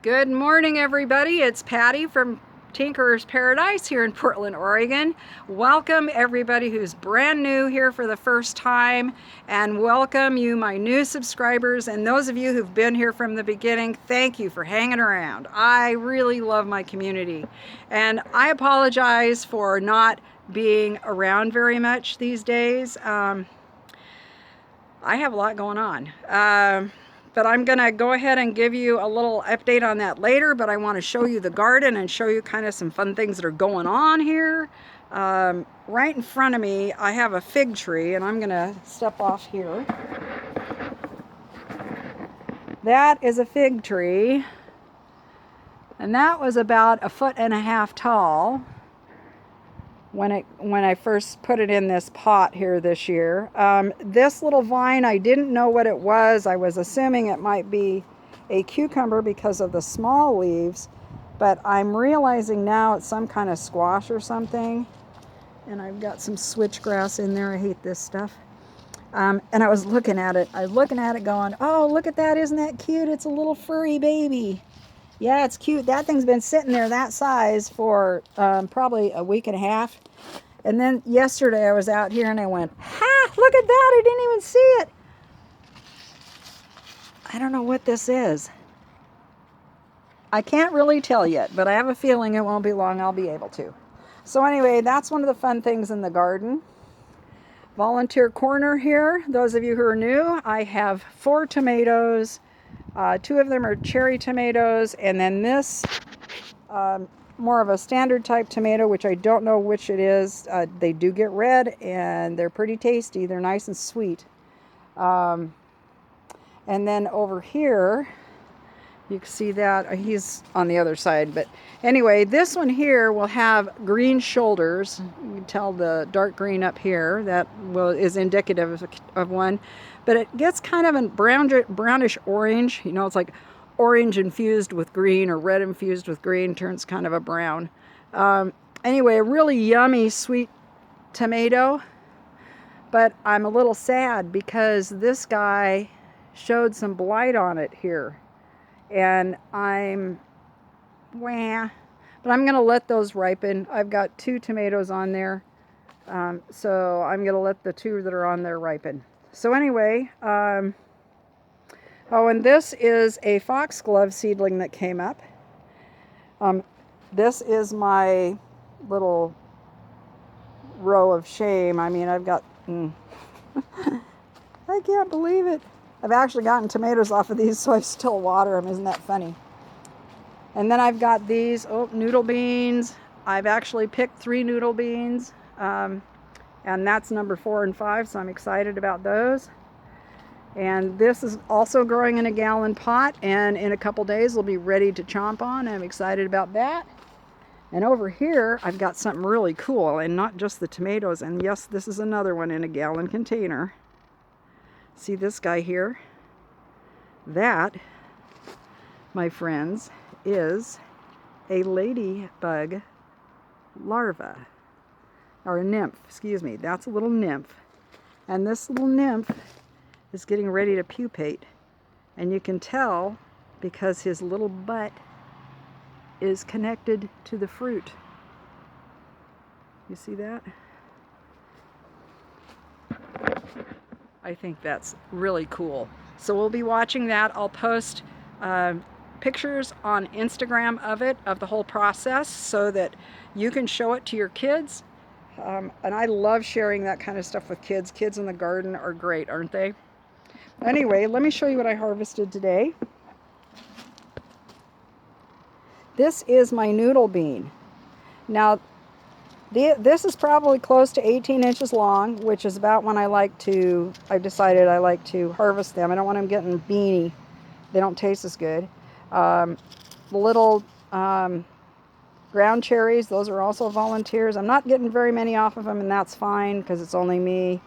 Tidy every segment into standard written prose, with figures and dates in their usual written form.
Good morning, everybody. It's Patty from Tinkerer's Paradise here in Portland, Oregon. Welcome everybody who's brand new here for the first time, and welcome you, my new subscribers, and those of you who've been here from the beginning. Thank you for hanging around. I really love my community, and I apologize for not being around very much these days. I have a lot going on. But I'm going to go ahead and give you a little update on that later, but I want to show you the garden and show you kind of some fun things that are going on here. Right in front of me, I have a fig tree, and I'm going to step off here. That is a fig tree, and that was about 1.5 feet tall when I first put it in this pot here this year. This little vine, I didn't know what it was. I was assuming it might be a cucumber because of the small leaves, but I'm realizing now it's some kind of squash or something. And I've got some switchgrass in there. I hate this stuff. And I was looking at it. I was looking at it going, oh, look at that. Isn't that cute? It's a little furry baby. Yeah, it's cute. That thing's been sitting there that size for probably a week and a half. And then yesterday I was out here and I went, ha, look at that. I didn't even see it. I don't know what this is. I can't really tell yet, but I have a feeling it won't be long I'll be able to. So anyway, that's one of the fun things in the garden. Volunteer corner here. Those of you who are new, I have 4 tomatoes. 2 of them are cherry tomatoes, and then this more of a standard type tomato, which I don't know which it is. They do get red, and they're pretty tasty. They're nice and sweet. And then over here, you can see that he's on the other side. But anyway, this one here will have green shoulders. You can tell the dark green up here. That is indicative of one. But it gets kind of a brownish orange. You know, it's like orange infused with green or red infused with green, turns kind of a brown. Anyway, a really yummy, sweet tomato. But I'm a little sad because this guy showed some blight on it here. And I'm going to let those ripen. I've got 2 tomatoes on there. So I'm going to let the 2 that are on there ripen. So anyway, oh, and this is a foxglove seedling that came up. This is my little row of shame. I mean, I've got, I can't believe it. I've actually gotten tomatoes off of these, so I still water them. Isn't that funny? And then I've got these, noodle beans. I've actually picked 3 noodle beans. And that's number 4 and 5, so I'm excited about those. And this is also growing in a gallon pot, and in a couple days will be ready to chomp on. I'm excited about that. And over here, I've got something really cool, and not just the tomatoes. And yes, this is another one in a gallon container. See this guy here? That, my friends, is a ladybug larva. Or a nymph, excuse me. That's a little nymph. And this little nymph is getting ready to pupate. And you can tell because his little butt is connected to the fruit. You see that? I think that's really cool. So we'll be watching that. I'll post pictures on Instagram of it, of the whole process, so that you can show it to your kids. And I love sharing that kind of stuff with kids. Kids in the garden are great, aren't they? Anyway, let me show you what I harvested today. This is my noodle bean. Now, this is probably close to 18 inches long, which is about when I've decided I like to harvest them. I don't want them getting beany. They don't taste as good. The little ground cherries, those are also volunteers. I'm not getting very many off of them, and that's fine because it's only me.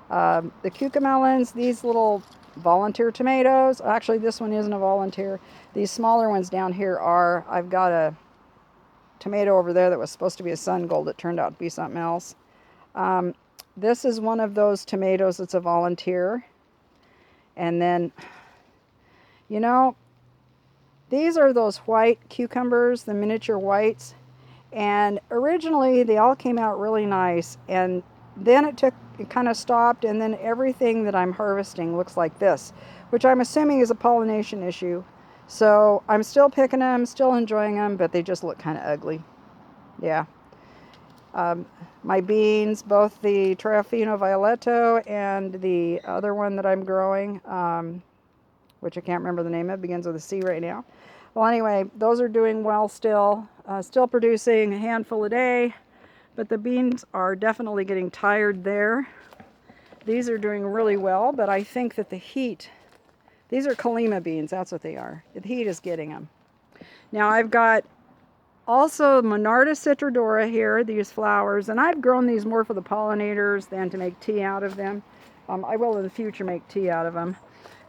The cucamelons, these little volunteer tomatoes. Actually, this one isn't a volunteer. These smaller ones down here are. I've got a tomato over there that was supposed to be a sun gold. It turned out to be something else. This is one of those tomatoes that's a volunteer. And then, you know, These are those white cucumbers, the miniature whites. And originally they all came out really nice. And then it kind of stopped. And then everything that I'm harvesting looks like this, which I'm assuming is a pollination issue. So I'm still picking them, still enjoying them, but they just look kind of ugly. Yeah. My beans, both the Trofino Violetto and the other one that I'm growing, which I can't remember the name of, begins with a C right now. Well, anyway, those are doing well still. Still producing a handful a day, but the beans are definitely getting tired there. These are doing really well, but I think that the heat, these are Kolima beans, that's what they are. The heat is getting them. Now I've got also Monarda citrodora here, these flowers, and I've grown these more for the pollinators than to make tea out of them. I will in the future make tea out of them.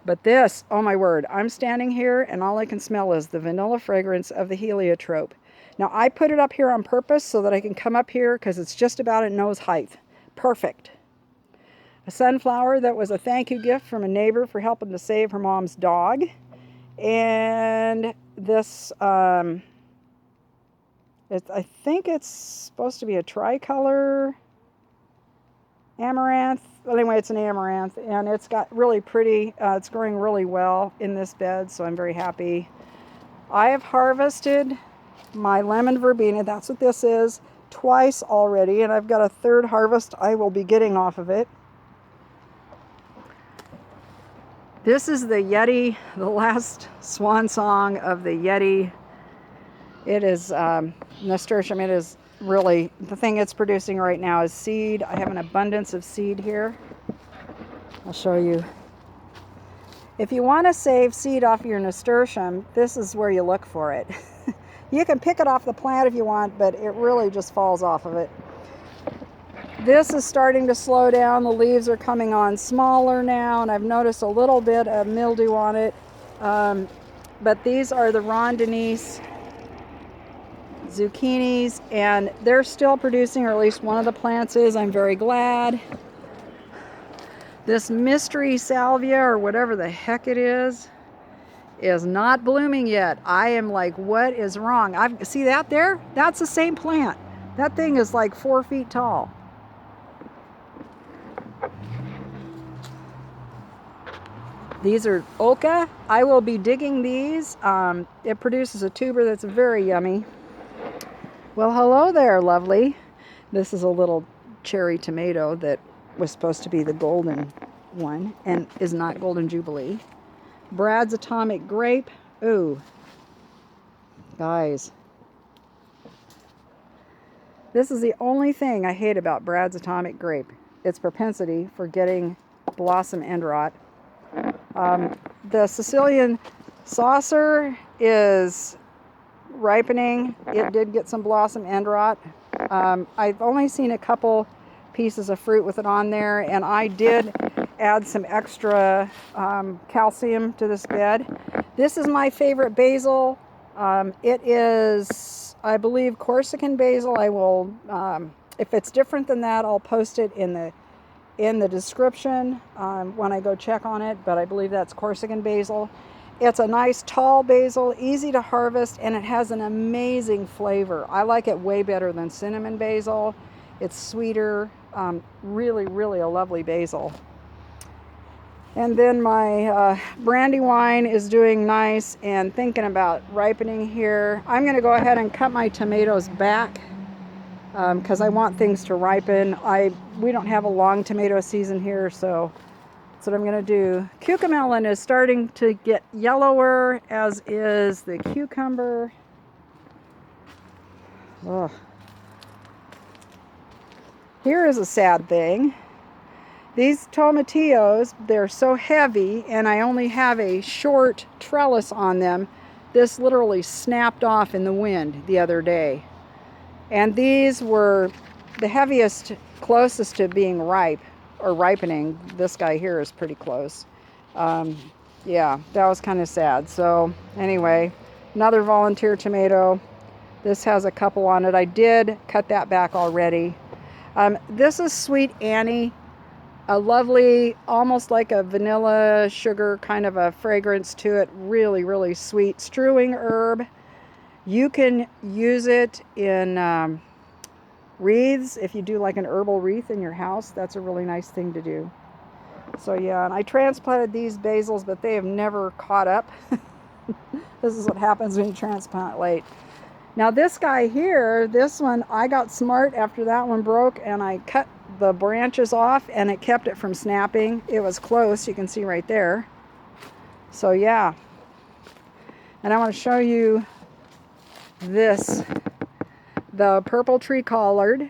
But this, oh my word, I'm standing here and all I can smell is the vanilla fragrance of the heliotrope. Now I put it up here on purpose so that I can come up here because it's just about at nose height. Perfect. A sunflower that was a thank you gift from a neighbor for helping to save her mom's dog. And this, I think it's supposed to be a tricolor amaranth. Well, anyway, it's an amaranth, and it's got really pretty, it's growing really well in this bed, so I'm very happy. I have harvested my lemon verbena, that's what this is, twice already, and I've got a third harvest I will be getting off of it. This is the Yeti, the last swan song of the Yeti. It is nasturtium. It is really, the thing it's producing right now is seed. I have an abundance of seed here. I'll show you. If you want to save seed off your nasturtium, this is where you look for it. You can pick it off the plant if you want, but it really just falls off of it. This is starting to slow down. The leaves are coming on smaller now, and I've noticed a little bit of mildew on it. But these are the Rondenise zucchinis, and they're still producing, or at least one of the plants is. I'm very glad. This mystery salvia, or whatever the heck it is not blooming yet. I am like, what is wrong? See that there? That's the same plant. That thing is like 4 feet tall. These are oca. I will be digging these. It produces a tuber that's very yummy. Well, hello there, lovely. This is a little cherry tomato that was supposed to be the golden one and is not Golden Jubilee. Brad's Atomic Grape. Ooh, guys. This is the only thing I hate about Brad's Atomic Grape. Its propensity for getting blossom end rot. The Sicilian saucer is ripening. It did get some blossom end rot. I've only seen a couple pieces of fruit with it on there, and I did add some extra calcium to this bed. This is my favorite basil. It is, I believe, Corsican basil. I will, if it's different than that, I'll post it in the description when I go check on it, but I believe that's Corsican basil. It's a nice tall basil, easy to harvest, and it has an amazing flavor. I like it way better than cinnamon basil. It's sweeter, really, really a lovely basil. And then my brandywine is doing nice and thinking about ripening here. I'm going to go ahead and cut my tomatoes back because I want things to ripen. We don't have a long tomato season here, so that's what I'm going to do. Cucamelon is starting to get yellower, as is the cucumber. Ugh. Here is a sad thing. These tomatillos, they're so heavy, and I only have a short trellis on them. This literally snapped off in the wind the other day. And these were the heaviest, closest to being ripe or ripening. This guy here is pretty close. Yeah, that was kind of sad. So anyway, another volunteer tomato. This has a couple on it. I did cut that back already. This is Sweet Annie. a lovely, almost like a vanilla sugar kind of a fragrance to it. Really, really sweet. Strewing herb. You can use it in wreaths. If you do like an herbal wreath in your house, that's a really nice thing to do. So yeah, and I transplanted these basils, but they have never caught up. This is what happens when you transplant late. Now this guy here, this one, I got smart after that one broke, and I cut the branches off, and it kept it from snapping. It was close, you can see right there. So yeah, and I want to show you this, the purple tree collard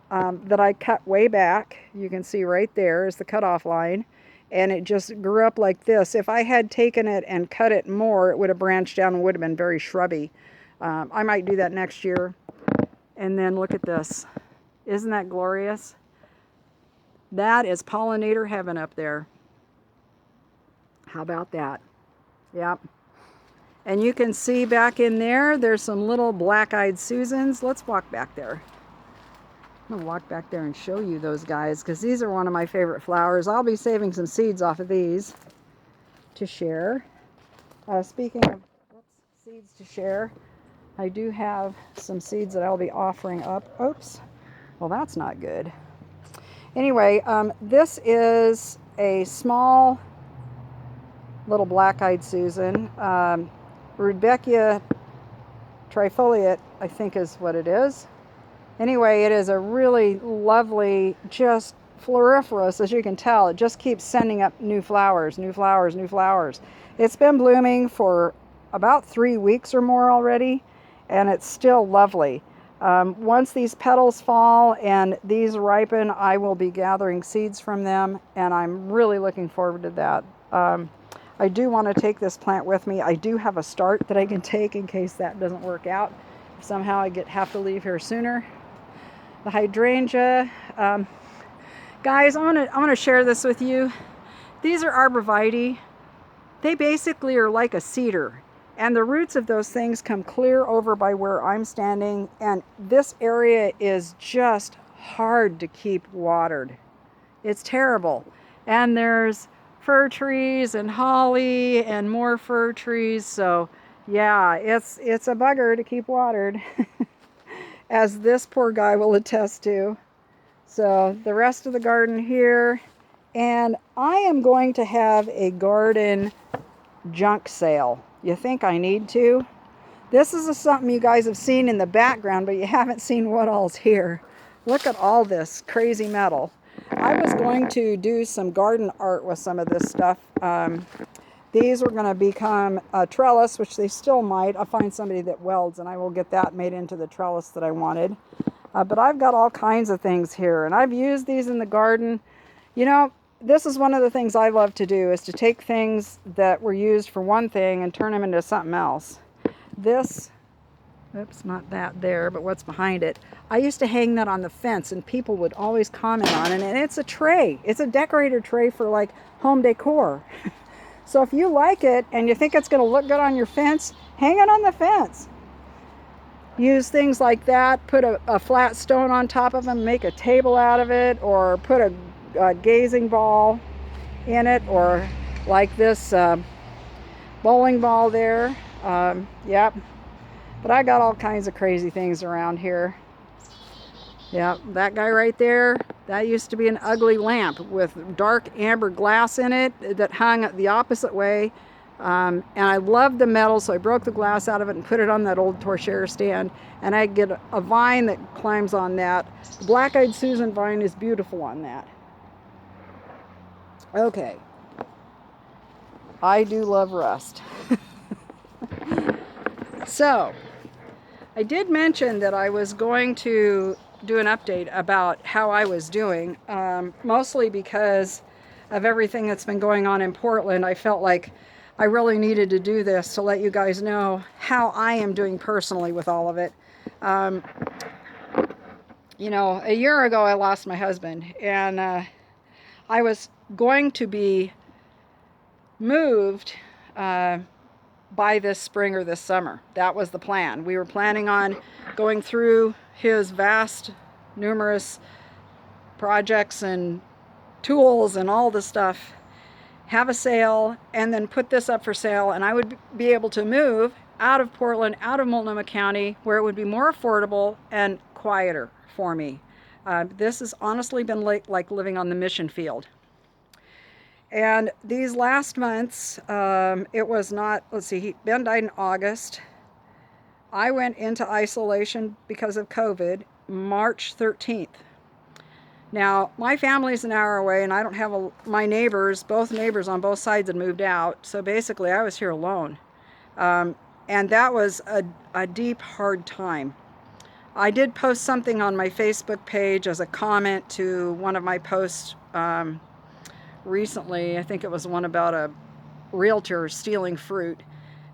that I cut way back. You can see right there is the cutoff line, and it just grew up like this. If I had taken it and cut it more, it would have branched down and would have been very shrubby. I might do that next year. And then look at this. Isn't that glorious? That is pollinator heaven up there. How about that? Yep. And you can see back in there, there's some little black-eyed Susans. Let's walk back there. I'm going to walk back there and show you those guys, because these are one of my favorite flowers. I'll be saving some seeds off of these to share. Speaking of seeds to share, I do have some seeds that I'll be offering up. Oops. Well, that's not good. Anyway, this is a small little black-eyed Susan. Rudbeckia trifoliate, I think is what it is. Anyway, it is a really lovely, just floriferous, as you can tell. It just keeps sending up new flowers, new flowers, new flowers. It's been blooming for about 3 weeks or more already, and it's still lovely. Once these petals fall and these ripen, I will be gathering seeds from them, and I'm really looking forward to that. I do want to take this plant with me. I do have a start that I can take in case that doesn't work out. If somehow I have to leave here sooner. The hydrangea. Guys, I want to share this with you. These are Arborvitae. They basically are like a cedar. And the roots of those things come clear over by where I'm standing. And this area is just hard to keep watered. It's terrible. And there's fir trees and holly and more fir trees. So yeah, it's a bugger to keep watered. As this poor guy will attest to. So the rest of the garden here. And I am going to have a garden junk sale. You think I need to? This is something you guys have seen in the background, but you haven't seen what all's here. Look at all this crazy metal. I was going to do some garden art with some of this stuff. These were going to become a trellis, which they still might. I'll find somebody that welds, and I will get that made into the trellis that I wanted. But I've got all kinds of things here, and I've used these in the garden. You know, this is one of the things I love to do, is to take things that were used for one thing and turn them into something else. This, oops, not that there, but what's behind it. I used to hang that on the fence, and people would always comment on it, and it's a tray. It's a decorator tray for like home decor. So if you like it and you think it's going to look good on your fence, hang it on the fence. Use things like that, put a flat stone on top of them, make a table out of it, or put a gazing ball in it, or like this bowling ball there. Yep. But I got all kinds of crazy things around here. Yep, that guy right there, that used to be an ugly lamp with dark amber glass in it that hung the opposite way. And I loved the metal, so I broke the glass out of it and put it on that old torchère stand. And I get a vine that climbs on that. The black-eyed Susan vine is beautiful on that. Okay. I do love rust. So, I did mention that I was going to do an update about how I was doing, mostly because of everything that's been going on in Portland. I felt like I really needed to do this to let you guys know how I am doing personally with all of it. You know, a year ago I lost my husband, and I was going to be moved by this spring or this summer. That was the plan. We were planning on going through his vast, numerous projects and tools and all the stuff, have a sale, and then put this up for sale, and I would be able to move out of Portland, out of Multnomah County, where it would be more affordable and quieter for me. This has honestly been like living on the mission field. And these last months, it was not, let's see, Ben died in August. I went into isolation because of COVID March 13th. Now, my family's an hour away, and I don't have my neighbors, both neighbors on both sides had moved out. So basically, I was here alone. And that was a deep, hard time. I did post something on my Facebook page as a comment to one of my posts recently. I think it was one about a realtor stealing fruit.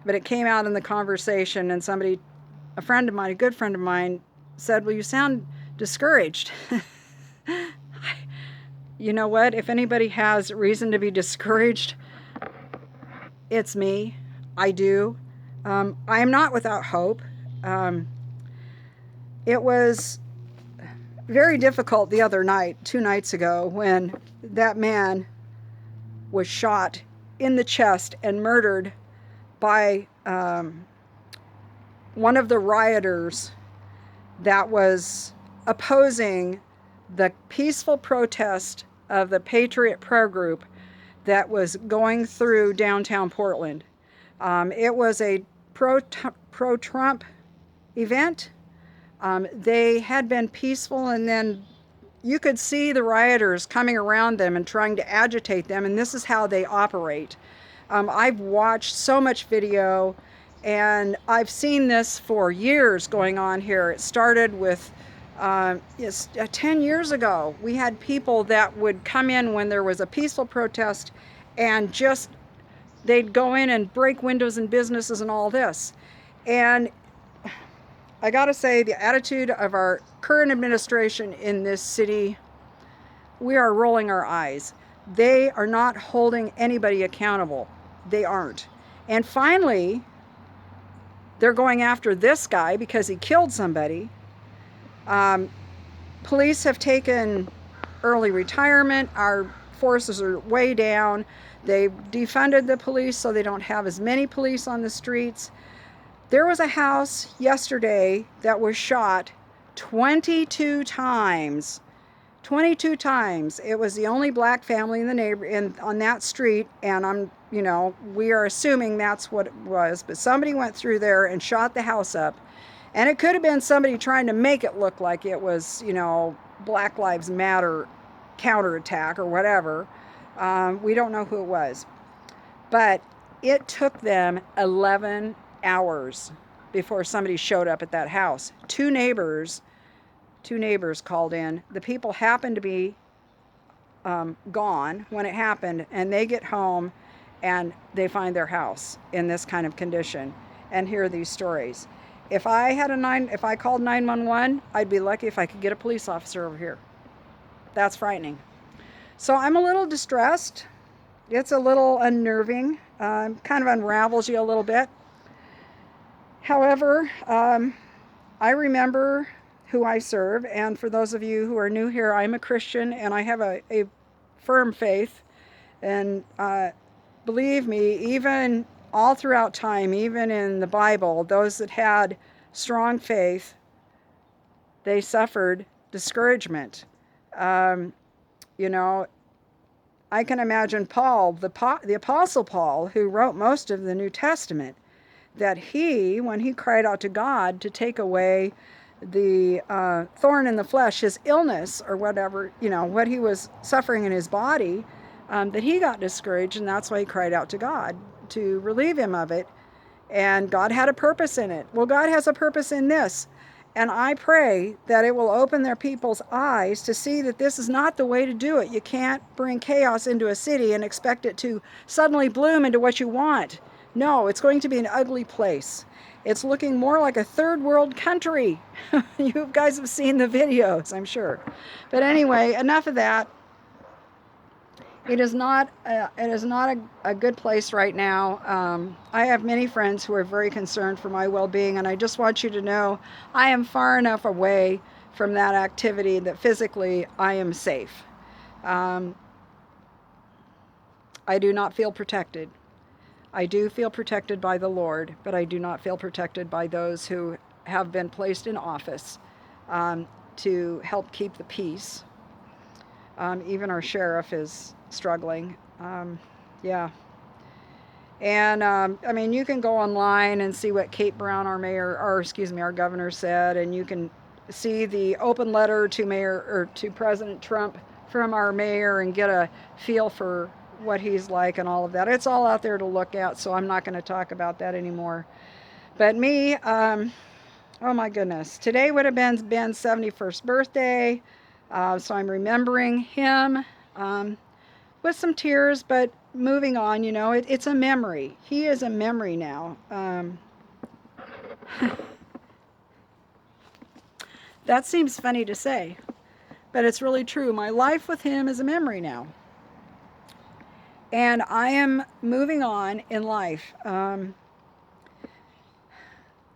But it came out in the conversation, and somebody, a friend of mine, a good friend of mine, said, well, you sound discouraged. You know what? If anybody has reason to be discouraged, it's me. I do. I am not without hope. It was very difficult the other night, 2 nights ago, when that man was shot in the chest and murdered by one of the rioters that was opposing the peaceful protest of the Patriot Prayer Group that was going through downtown Portland. It was a pro-Trump event. They had been peaceful, and then you could see the rioters coming around them and trying to agitate them, and this is how they operate. I've watched so much video, and I've seen this for years going on here. It started with 10 years ago. We had people that would come in when there was a peaceful protest, and just they'd go in and break windows in businesses and all this. And I gotta say, the attitude of our current administration in this city, we are rolling our eyes. They are not holding anybody accountable. They aren't. And finally, they're going after this guy because he killed somebody. Police have taken early retirement. Our forces are way down. They defunded the police so they don't have as many police on the streets. There was a house yesterday that was shot 22 times. 22 times. It was the only black family in the on that street, and we are assuming that's what it was, but somebody went through there and shot the house up. And it could have been somebody trying to make it look like it was, Black Lives Matter counterattack or whatever. We don't know who it was. But it took them 11 hours before somebody showed up at that house. Two neighbors called in. The people happened to be gone when it happened, and they get home and they find their house in this kind of condition and hear these stories. If I called 911, I'd be lucky if I could get a police officer over here. That's frightening. So I'm a little distressed. It's a little unnerving. Kind of unravels you a little bit. However, I remember who I serve, and for those of you who are new here, I'm a Christian, and I have a firm faith. And believe me, even all throughout time, even in the Bible, those that had strong faith, they suffered discouragement. I can imagine Paul, the Apostle Paul, who wrote most of the New Testament, that when he cried out to God to take away the thorn in the flesh, his illness or whatever, what he was suffering in his body, that he got discouraged, and that's why he cried out to God to relieve him of it. And God had a purpose in it. Well, God has a purpose in this. And I pray that it will open their people's eyes to see that this is not the way to do it. You can't bring chaos into a city and expect it to suddenly bloom into what you want. No, it's going to be an ugly place. It's looking more like a third world country. You guys have seen the videos, I'm sure. But anyway, enough of that. It is not a good place right now. I have many friends who are very concerned for my well-being, and I just want you to know I am far enough away from that activity that physically I am safe. I do not feel protected. I do feel protected by the Lord, but I do not feel protected by those who have been placed in office to help keep the peace. Even our sheriff is struggling. Yeah. And I mean, you can go online and see what Kate Brown, our mayor, or excuse me, our governor said, and you can see the open letter to President Trump from our mayor and get a feel for what he's like and all of that. It's all out there to look at, so I'm not going to talk about that anymore. But me, oh my goodness, today would have been Ben's 71st birthday, so I'm remembering him with some tears, but moving on, you know, it's a memory. He is a memory now. That seems funny to say, but it's really true. My life with him is a memory now. And I am moving on in life.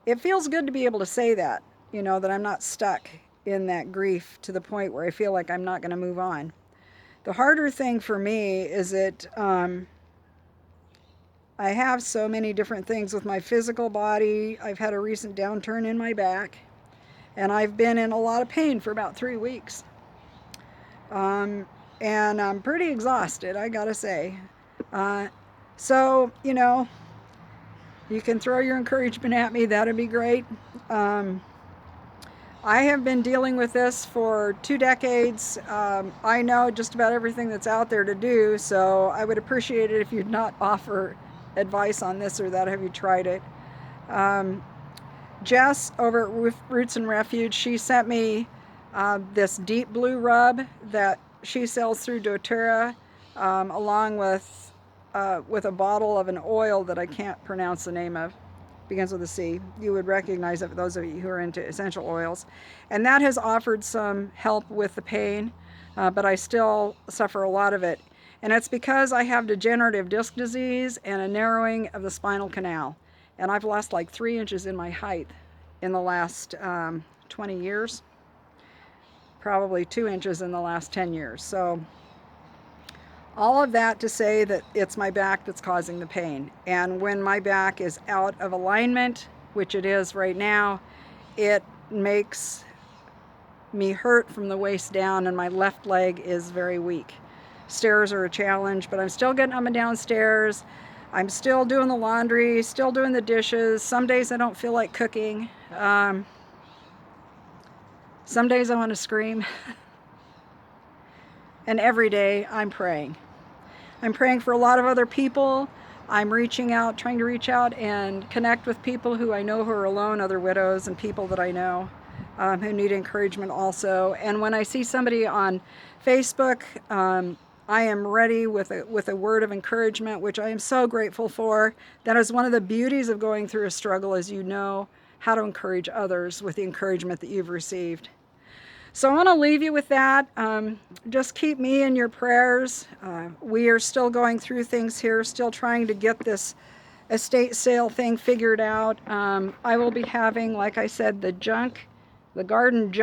It feels good to be able to say that, you know, that I'm not stuck in that grief to the point where I feel like I'm not going to move on. The harder thing for me is that I have so many different things with my physical body. I've had a recent downturn in my back, and I've been in a lot of pain for about 3 weeks. And I'm pretty exhausted, I gotta say. So, you know, you can throw your encouragement at me, that'd be great. I have been dealing with this for 2 decades. I know just about everything that's out there to do, so I would appreciate it if you'd not offer advice on this or that. Have you tried it? Jess over at Roots and Refuge, she sent me this deep blue rub that she sells through doTERRA, along with a bottle of an oil that I can't pronounce the name of. Begins with a C. You would recognize it for those of you who are into essential oils. And that has offered some help with the pain, but I still suffer a lot of it. And it's because I have degenerative disc disease and a narrowing of the spinal canal. And I've lost like 3 inches in my height in the last 20 years. Probably 2 inches in the last 10 years. So all of that to say that it's my back that's causing the pain. And when my back is out of alignment, which it is right now, it makes me hurt from the waist down, and my left leg is very weak. Stairs are a challenge, but I'm still getting up and down stairs. I'm still doing the laundry, still doing the dishes. Some days I don't feel like cooking. Some days I want to scream. And every day I'm praying. I'm praying for a lot of other people. I'm reaching out, trying to reach out and connect with people who I know who are alone, other widows and people that I know who need encouragement also. And when I see somebody on Facebook, I am ready with a word of encouragement, which I am so grateful for. That is one of the beauties of going through a struggle, is you know how to encourage others with the encouragement that you've received. So I want to leave you with that. Just keep me in your prayers. We are still going through things here, still trying to get this estate sale thing figured out. I will be having, like I said, the garden junk